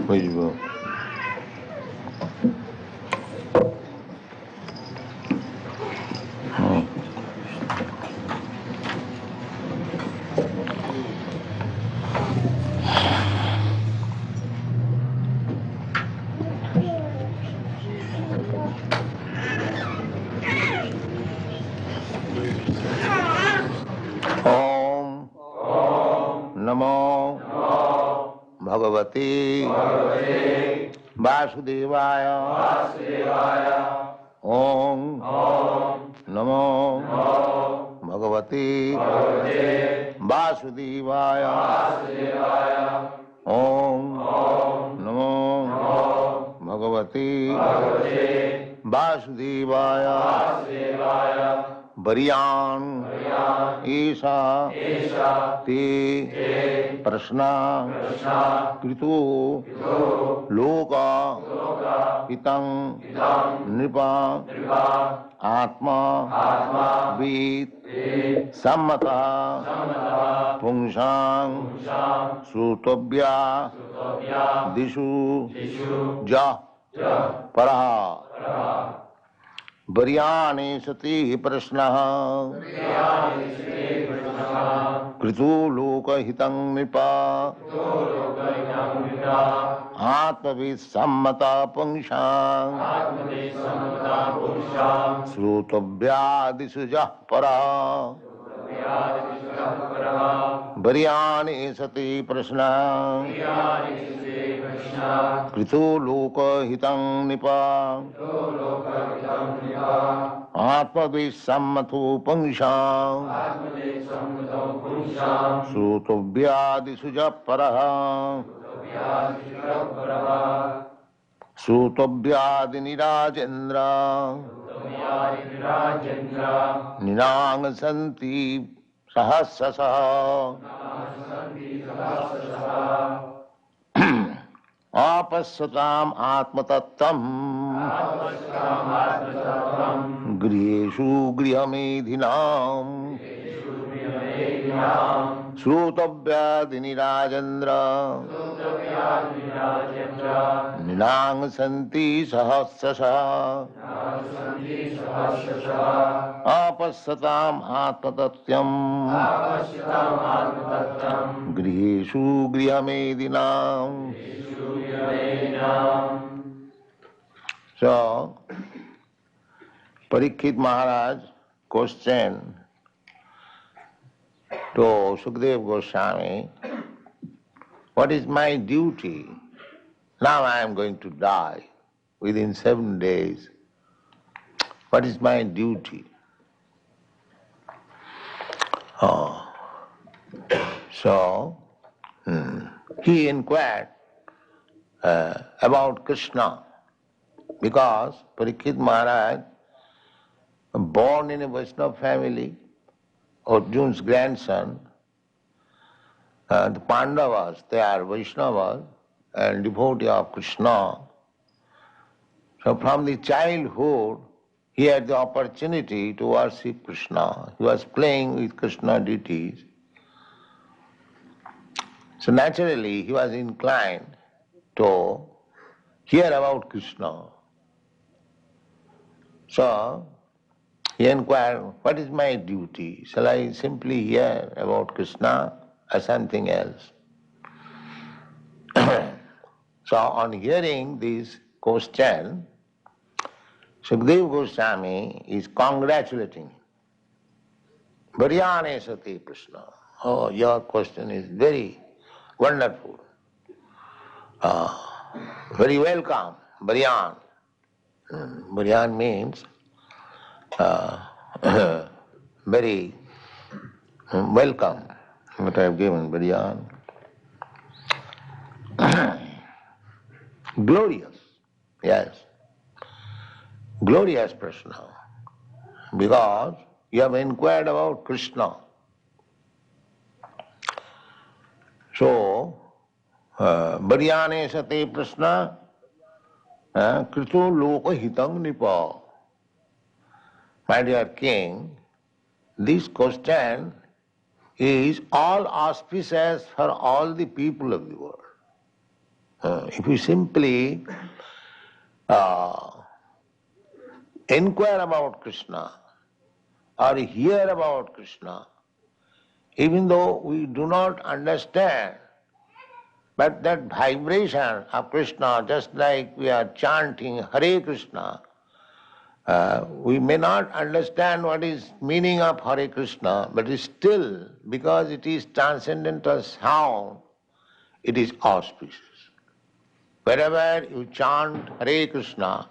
বুঝবো। ओम नमो भगवते वासुदेवाय। ओम नमो भगवते वासुदेवाय। ओम नमो भगवते वासुदेवाय। बरियान ईशा ते प्रश्ना कृतो लोका हितं नृपा आत्मा वेद सम्मता पुंसां श्रोतव्या दिशु जा परः। बरियाने सति प्रश्नः कृतो लोकहितं नृपा आत्मविद सम्मता पुंसां श्रोतव्यादिषु जः परः। बरियाने सति प्रश्नः कृतो लोकहितं नृपा आत्मविसम्मतो पुंसां श्रोतव्यादिषु च परः। श्रोतव्यादिनिराजेन्द्र निनांसन्ति सहस्रशः। आपश्यताम् आत्मतत्त्वम् गृहेषु गृहमेधिनाम् श्रोतव्यादिनिराजेन्द्र निनांसन्ति सहस्रशः। आपश्यताम् आत्मतत्त्वम् गृहेषु गृहमेधिनाम्। So, Parikshit Maharaj questioned to Sukadeva Goswami, what is my duty? Now I am going to die within 7 days. What is my duty? So, he inquired about Krishna, because Parikshit Maharaj, born in a Vaishnava family, Arjuna's grandson, the Pandavas, they are Vaishnavas and devotee of Krishna. So from the childhood, he had the opportunity to worship Krishna. He was playing with Krishna deities. So naturally, he was inclined to hear about Krishna. So he inquired, what is my duty? Shall I simply hear about Krishna or something else? So on hearing this question, Sukadeva Goswami is congratulating him. Varyane sati Krishna. Oh, your question is very wonderful. Very welcome, Varyan. Varyan means very welcome. What I have given, Varyan. Glorious, yes. Glorious Krishna. Because you have inquired about Krishna. So, Varyane sate prashna krito loka hitang nipa. My dear king, this question is all auspicious for all the people of the world. If you simply inquire about Krishna or hear about Krishna, even though we do not understand, but that vibration of Krishna, just like we are chanting Hare Krishna, we may not understand what is meaning of Hare Krishna, but still, because it is transcendental sound, it is auspicious. Wherever you chant Hare Krishna,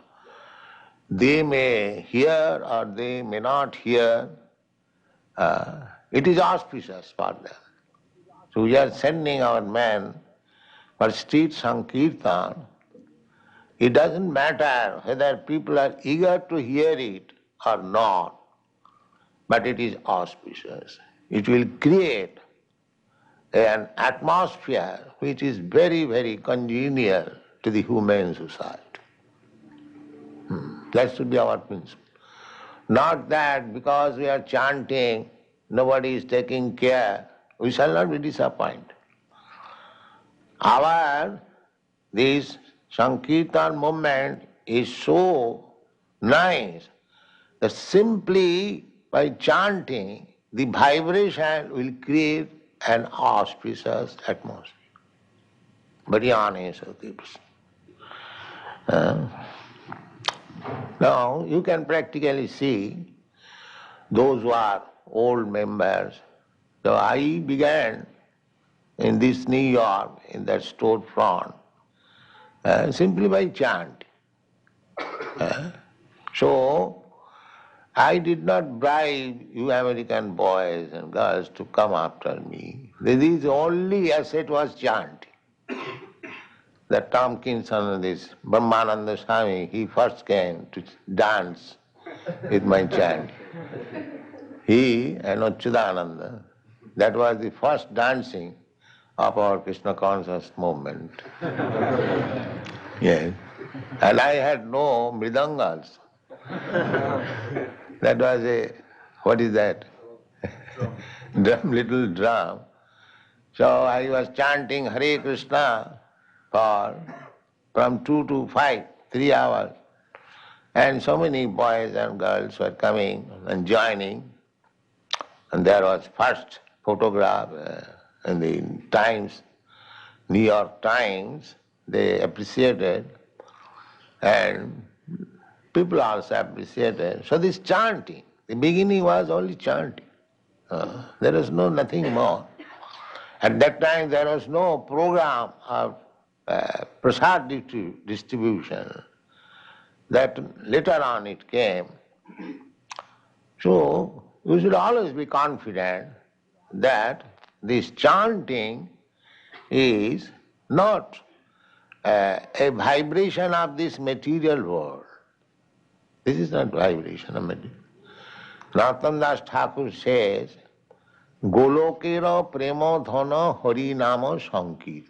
they may hear or they may not hear, it is auspicious for them. So we are sending our men for street Sankirtan. It doesn't matter whether people are eager to hear it or not, but it is auspicious. It will create an atmosphere which is very, very congenial to the human society. That should be our principle. Not that because we are chanting, nobody is taking care, we shall not be disappointed. This Sankirtan movement is so nice that simply by chanting, the vibration will create an auspicious atmosphere. Very honest of tips. Now you can practically see those who are old members. So I began in this New York, in that storefront, simply by chanting. So I did not bribe you American boys and girls to come after me. This only asset was chanting. That Tompkinson, this Brahmananda Swami, he first came to dance with my chant. He and Achyutananda, that was the first dancing of our Krishna conscious movement. Yes. And I had no mridangas. That was what is that? Drum, little drum. So I was chanting Hare Krishna from 2 to 5, 3 hours. And so many boys and girls were coming and joining. And there was first photograph in the Times, New York Times. They appreciated, and people also appreciated. So this chanting, the beginning was only chanting. There was nothing more. At that time there was no program of prasad distribution. That later on it came. So you should always be confident that this chanting is not a vibration of this material world. This is not vibration of material. Narottam Das Thakur says, Golokera prema dhana hari nama sankir.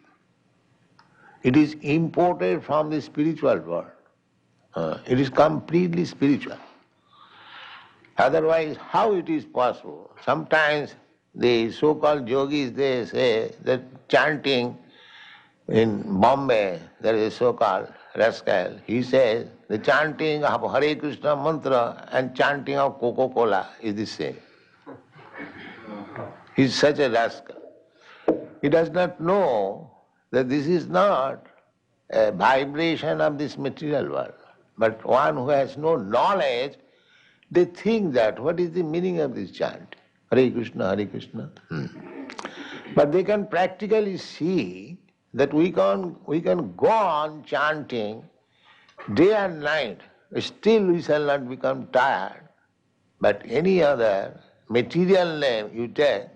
It is imported from the spiritual world. It is completely spiritual. Otherwise, how it is possible? Sometimes the so-called yogis, they say that chanting in Bombay, there is a so-called rascal, he says the chanting of Hare Krishna mantra and chanting of Coca-Cola is the same. He is such a rascal. He does not know that this is not a vibration of this material world, but one who has no knowledge, they think that what is the meaning of this chant? Hare Krishna, Hare Krishna. But they can practically see that we can go on chanting day and night, still we shall not become tired. But any other material name you take,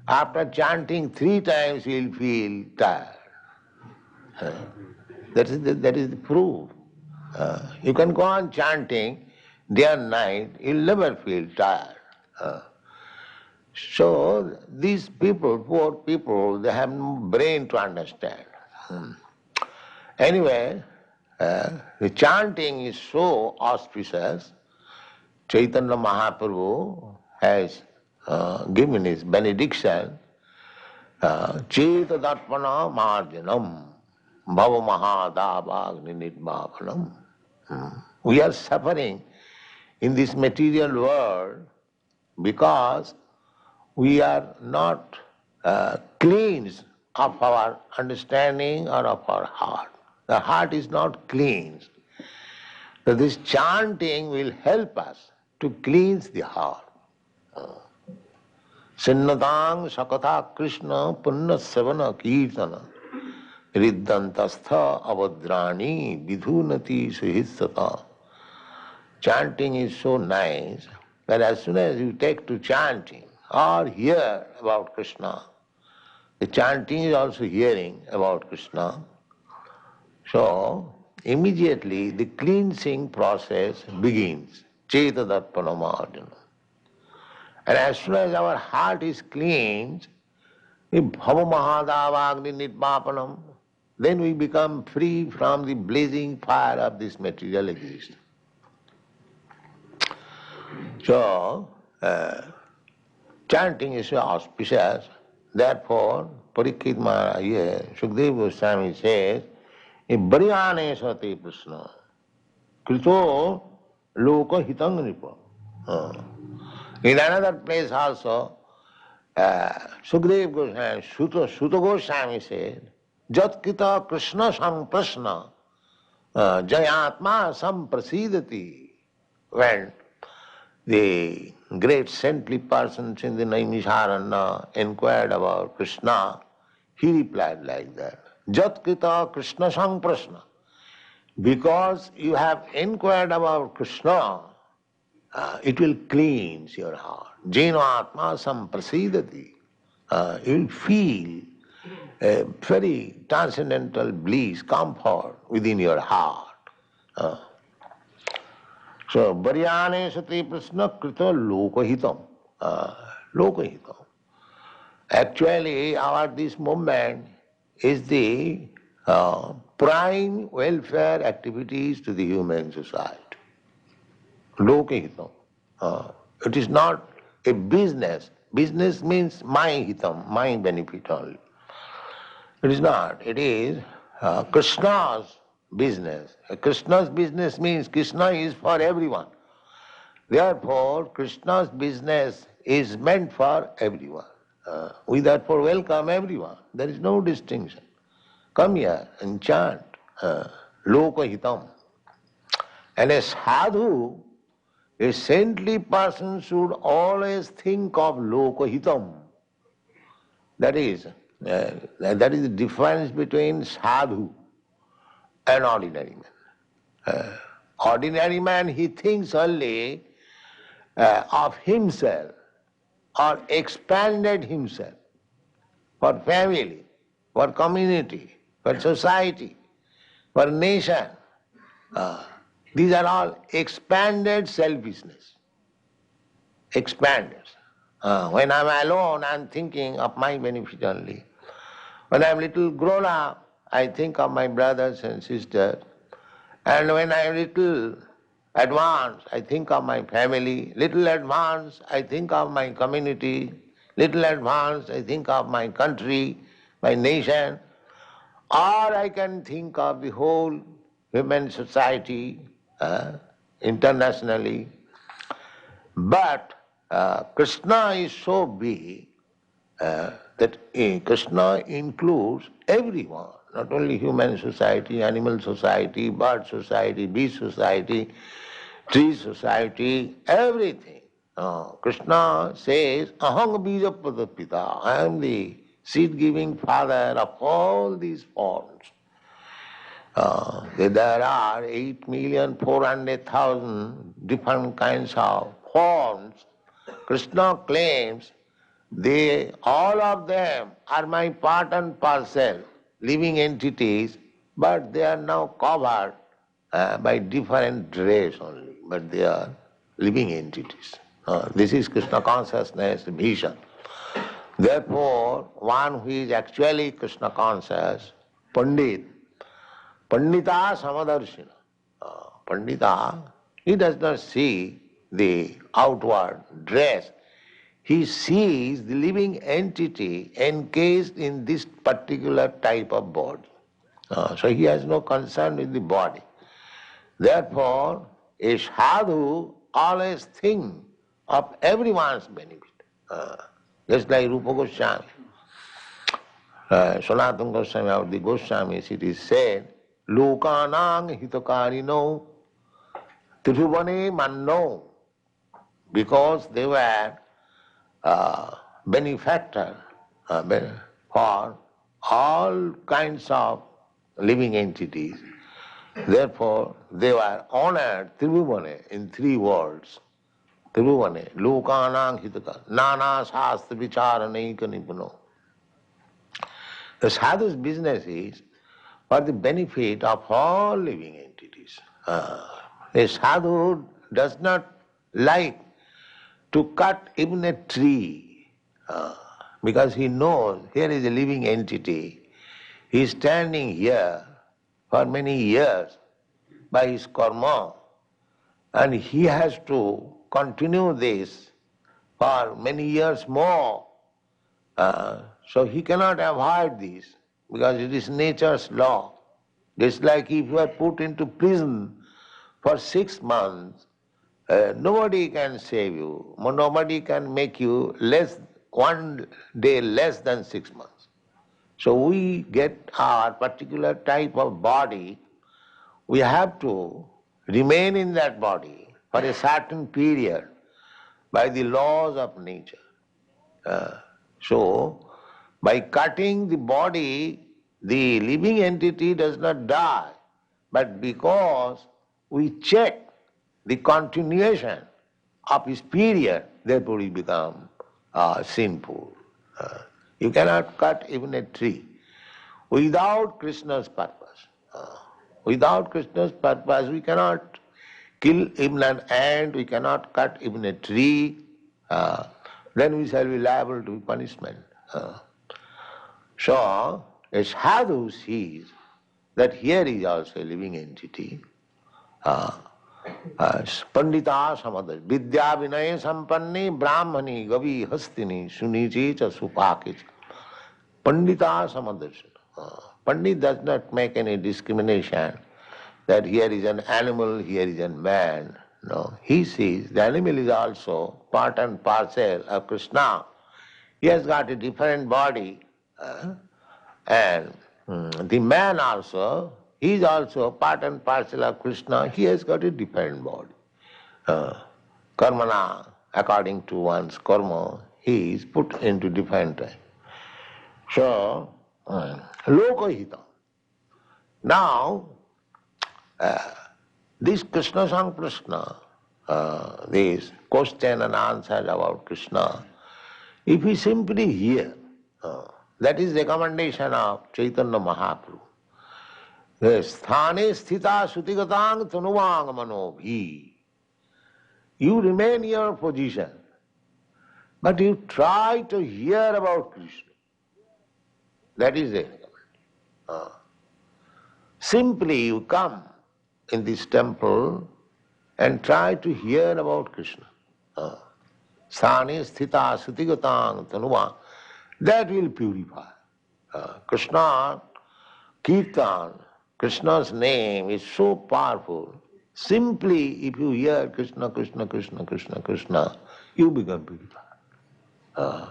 after chanting 3 times you will feel tired. That is the proof. You can go on chanting day and night, you'll never feel tired. So these people, poor people, they have no brain to understand. Anyway, the chanting is so auspicious. Chaitanya Mahaprabhu has given his benediction, Cheta Darpana Marjanam, bhava mahadavagni nirvapanam. We are suffering in this material world because we are not cleansed of our understanding or of our heart. The heart is not cleansed. So this chanting will help us to cleanse the heart. Sinnatang sakatha Krishna punna savana kirtana riddantastha avadrani vidhunati suhissata. Chanting is so nice that as soon as you take to chanting or hear about Krishna, the chanting is also hearing about Krishna. So immediately the cleansing process begins. Cetadarpanamarjana. And as soon as our heart is cleansed, the bhava mahadavagni nirvapanam, then we become free from the blazing fire of this material existence. So, chanting is so auspicious. Therefore, Parikshit Maharaj here, Sukadeva Goswami says, Baryane sate prasna, krito loka hitang nipa. In another place also, Sukadeva Goswami, Suta Goswami said, Jat kita Krishna samprasna, jayatma samprasidati. When the great saintly persons in the Naimisharanya inquired about Krishna, he replied like that, Jat kita Krishna samprasna. Because you have inquired about Krishna, it will cleanse your heart. Jeno atma samprasidati. You will feel a very transcendental bliss, comfort within your heart. So, Baryane sati prasna krita lokahitam. Lokahitam. Actually, this movement is the prime welfare activities to the human society. Lokahitam. It is not a business. Business means my hitam, my benefit only. It is not. It is Krishna's business. Krishna's business means Krishna is for everyone. Therefore, Krishna's business is meant for everyone. We therefore welcome everyone. There is no distinction. Come here and chant Lokahitam. And a sadhu, a saintly person, should always think of Lokahitam. That is the difference between sadhu and ordinary man. Ordinary man, he thinks only of himself or expanded himself for family, for community, for society, for nation. These are all expanded selfishness. Expanded. When I'm alone, I'm thinking of my benefit only. When I'm little grown up, I think of my brothers and sisters. And when I'm little advanced, I think of my family. Little advanced, I think of my community. Little advanced, I think of my country, my nation. Or I can think of the whole human society internationally. But Krishna is so big that Krishna includes everyone, not only human society, animal society, bird society, bee society, tree society, everything. Krishna says, Aham bija pradapita, I am the seed-giving father of all these forms. There are 8,400,000 different kinds of forms. Krishna claims all of them are my part and parcel, living entities, but they are now covered by different dress only, but they are living entities. This is Krishna consciousness vision. Therefore, one who is actually Krishna conscious, Pandita Samadarshina. Pandita, he does not see the outward dress. He sees the living entity encased in this particular type of body. So he has no concern with the body. Therefore, a sadhu always think of everyone's benefit. Just like Rupa Goswami, Sanatana Goswami or the Goswamis, it is said, Lokanang hitakarino tiruvane manno, because they were benefactor for all kinds of living entities. Therefore, they were honored Tribhuvane in 3 words. Tribhuvane, Lokanang hitaka, Nana Shastra Vicharanaika Nipuno. The sadhu's business is for the benefit of all living entities. A sadhu does not like to cut even a tree because he knows here is a living entity. He is standing here for many years by his karma, and he has to continue this for many years more. So he cannot avoid this because it is nature's law. Just like if you are put into prison for 6 months, nobody can save you, nobody can make you one day less than 6 months. So we get our particular type of body, we have to remain in that body for a certain period by the laws of nature. So by cutting the body, the living entity does not die, but because we check the continuation of his period, therefore he become sinful. You cannot cut even a tree without Krishna's purpose. Without Krishna's purpose, we cannot kill even an ant, we cannot cut even a tree, then we shall be liable to punishment. So, a sadhu sees that here is also a living entity. Pandita samadar, vidya vinaya sampanni, brahmani, gavi, hastini, sunichi cha supakich. Pandita samadarshana. Pandit does not make any discrimination that here is an animal, here is a man. No, he sees the animal is also part and parcel of Krishna. He has got a different body, and the man also, he is also part and parcel of Krishna. He has got a different body. Karmana, according to one's karma, he is put into different time. So, lokahita. Now, this Krishna Samprashna, this question and answer about Krishna, if we simply hear, that is recommendation of Chaitanya Mahaprabhu. Sthane sthita sutigatang tanuvang manobhi. You remain in your position, but you try to hear about Krishna. That is the recommendation. Simply you come in this temple and try to hear about Krishna. Sthane sthita sutigatang tanuvang. That will purify. Krishna, Kirtan, Krishna's name is so powerful. Simply if you hear Krishna, Krishna, Krishna, Krishna, Krishna, you become purified.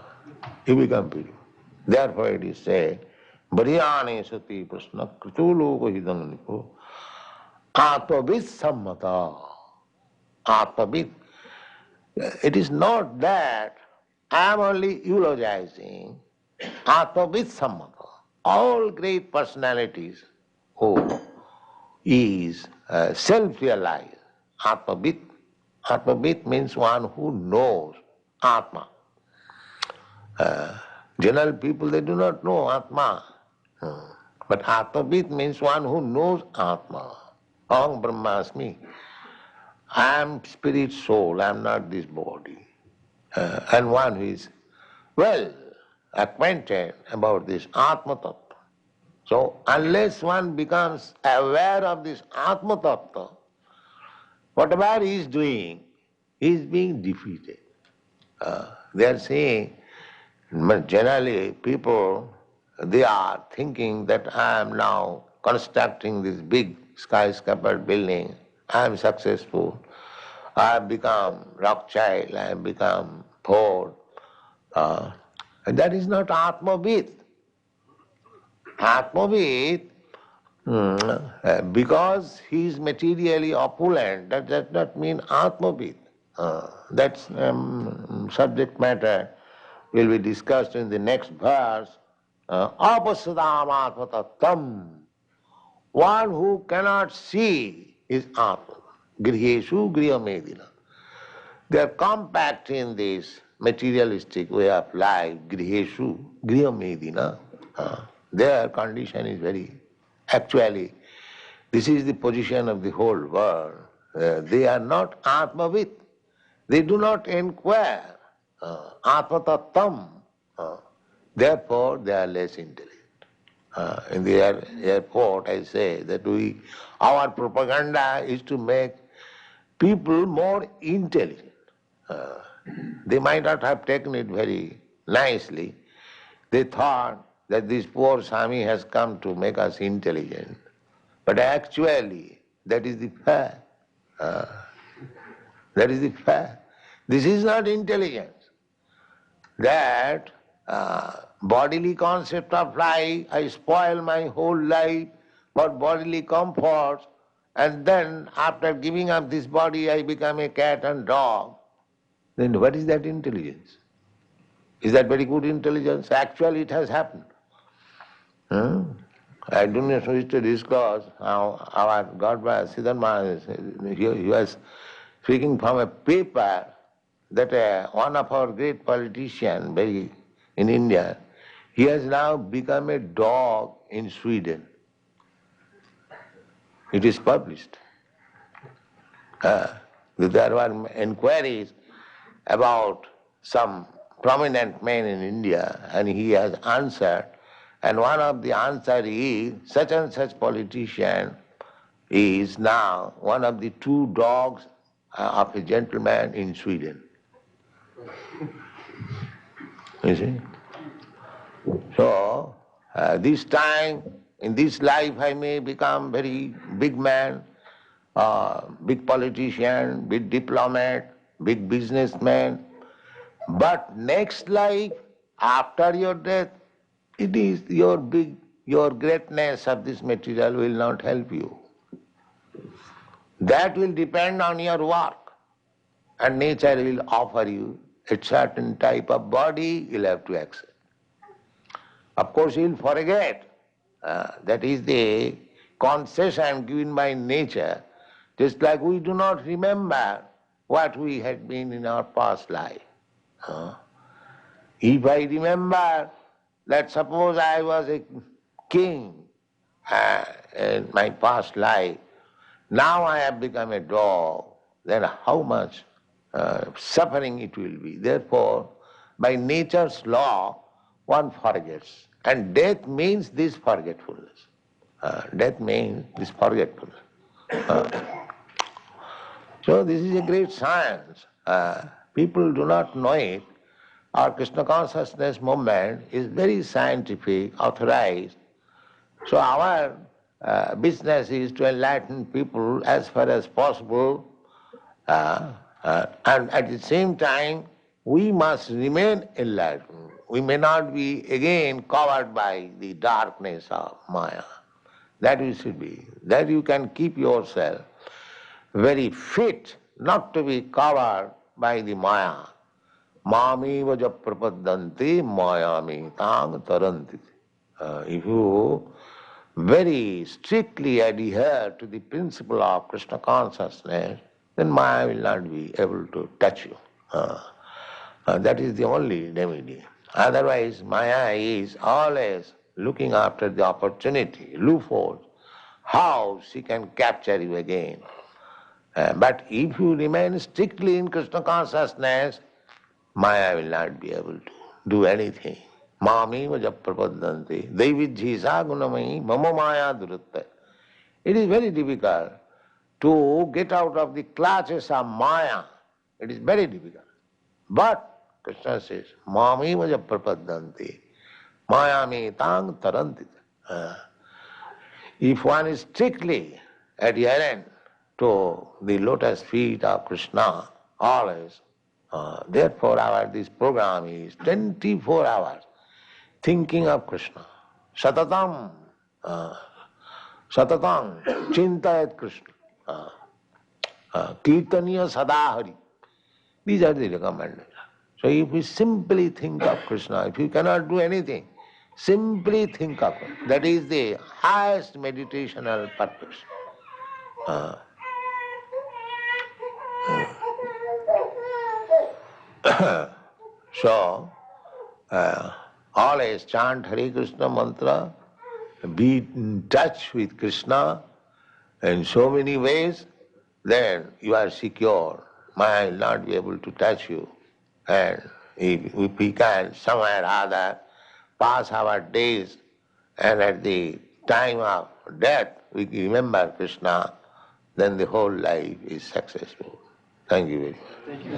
You become purified. Therefore it is said, Bharyane sati prasna krito loko hidam nipo atmavit sammata. Atmavit. It is not that I am only eulogizing. Atmavit sammata. All great personalities who is self-realized. Atmavit. Atmavit means one who knows Atma. General people, they do not know Atma. But Atmavit means one who knows Atma. Aham Brahmasmi. I am spirit soul, I am not this body. And one who is well acquainted about this Atma Tattva. So unless one becomes aware of this Atma Tattva, whatever he is doing, he is being defeated. They are saying, generally people, they are thinking that I am now constructing this big skyscraper building. I am successful. I have become Rothschild, I have become Ford. And that is not Atmavid. Atmavid, because he is materially opulent, that does not mean Atmavid. That's subject matter will be discussed in the next verse. Apasadam atmatatam. One who cannot see is Atma. Griheshu griham. They are compact in this materialistic way of life, griheshu, griham. Their condition is very, actually, this is the position of the whole world. They are not Atmavit. They do not inquire. Atmatattam. Therefore, they are less intelligent. In the airport, I say that our propaganda is to make people more intelligent. They might not have taken it very nicely. They thought that this poor Swami has come to make us intelligent. But actually, that is the fact. That is the fact. This is not intelligence. That bodily concept of life, I spoil my whole life for bodily comforts, and then after giving up this body, I become a cat and dog. Then what is that intelligence? Is that very good intelligence? Actually, it has happened. I do not wish to discuss how our Godbrother Siddhar Maharaj, he was speaking from a paper that one of our great politicians in India, he has now become a dog in Sweden. It is published. There were inquiries about some prominent man in India, and he has answered, and one of the answer is, such and such politician is now one of the two dogs of a gentleman in Sweden. You see? So, this time, in this life, I may become very big man, big politician, big diplomat, big businessman. But next life, after your death, it is your greatness of this material will not help you. That will depend on your work. And nature will offer you a certain type of body, you'll have to accept. Of course, you'll forget. That is the concession given by nature, just like we do not remember what we had been in our past life. If I remember that suppose I was a king in my past life, now I have become a dog, then how much suffering it will be. Therefore, by nature's law, one forgets. And death means this forgetfulness. Death means this forgetfulness. So this is a great science. People do not know it. Our Krishna consciousness movement is very scientific, authorized. So our business is to enlighten people as far as possible, and at the same time, we must remain enlightened. We may not be again covered by the darkness of Maya. That we should be. That you can keep yourself very fit not to be covered by the Maya. Mami vaja prapadanti mayami tang taranti. If you very strictly adhere to the principle of Krishna consciousness, then Maya will not be able to touch you. That is the only remedy. Otherwise, Maya is always looking after the opportunity, loopholes, how she can capture you again. But if you remain strictly in Krishna consciousness, Maya will not be able to do anything. Mami vaja prapadanti, devidhisa gunamai mama maya durutta. It is very difficult to get out of the clutches of Maya. It is very difficult. But Krishna says, Mami vaja prapadanti, mayami tang taranti. If one is strictly adherent to the lotus feet of Krishna, always, therefore this program is 24 hours thinking of Krishna. Satatam, satatam, chintayat Krishna, kirtaniya sadahari. These are the recommendations. So if we simply think of Krishna, if you cannot do anything, simply think of Him. That is the highest meditational purpose. So, always chant Hare Krishna mantra, be in touch with Krishna in so many ways, then you are secure. Maya will not be able to touch you. And if we can somewhere or other pass our days and at the time of death we remember Krishna, then the whole life is successful. Thank you very much. Thank you.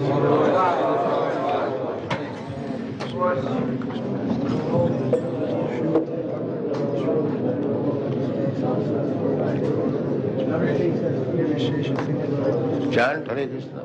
Chant Hare Krishna.